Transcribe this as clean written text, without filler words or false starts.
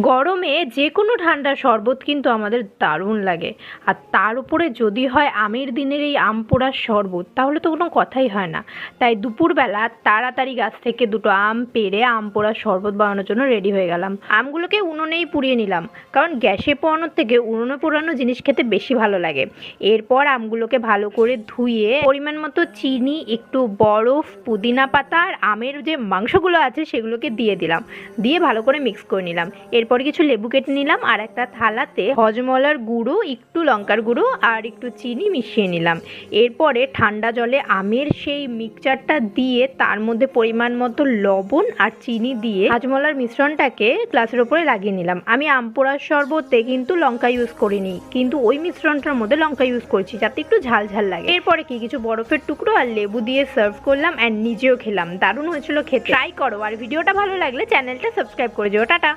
গরমে যে কোনো ঠান্ডা শরবত কিন্তু আমাদের দারুণ লাগে। আর তার উপরে যদি হয় আমের দিনের এই আম পোড়ার শরবত, তাহলে তো কোনো কথাই হয় না। তাই দুপুরবেলা তাড়াতাড়ি গাছ থেকে দুটো আম পেড়ে আম পোড়ার শরবত বানানোর জন্য রেডি হয়ে গেলাম। আমগুলোকে উনুনেই পুড়িয়ে নিলাম, কারণ গ্যাসে পোড়ানোর থেকে উনুনে পোড়ানো জিনিস খেতে বেশি ভালো লাগে। এরপর আমগুলোকে ভালো করে ধুয়ে পরিমাণ মতো চিনি, একটু বরফ, পুদিনা পাতা আর আমের যে মাংসগুলো আছে সেগুলোকে দিয়ে দিলাম। দিয়ে ভালো করে মিক্স করে নিলাম। এরপর কিছু লেবু কেটে নিলাম আর একটা থালাতে হজমলার গুঁড়ো, একটু লঙ্কার গুঁড়ো আর একটু চিনি মিশিয়ে নিলাম। এরপরে ঠান্ডা জলে আমের সেই মিক্সচারটা দিয়ে তার মধ্যে পরিমাণ মতো লবণ আর চিনি দিয়ে হজমলার মিশ্রণটাকে গ্লাসের ওপরে লাগিয়ে নিলাম। আমি আম পোড়ার শরবতে কিন্তু লঙ্কা ইউজ করিনি, কিন্তু ওই মিশ্রণটার মধ্যে লঙ্কা ইউজ করেছি যাতে একটু ঝাল ঝাল লাগে। এরপরে কিছু বরফের টুকরো আর লেবু দিয়ে সার্ভ করলাম অ্যান্ড নিজেও খেলাম। দারুণ হয়েছিল খেতে। ট্রাই করো, আর ভিডিওটা ভালো লাগলে চ্যানেলটা সাবস্ক্রাইব করে দিও। টাটা।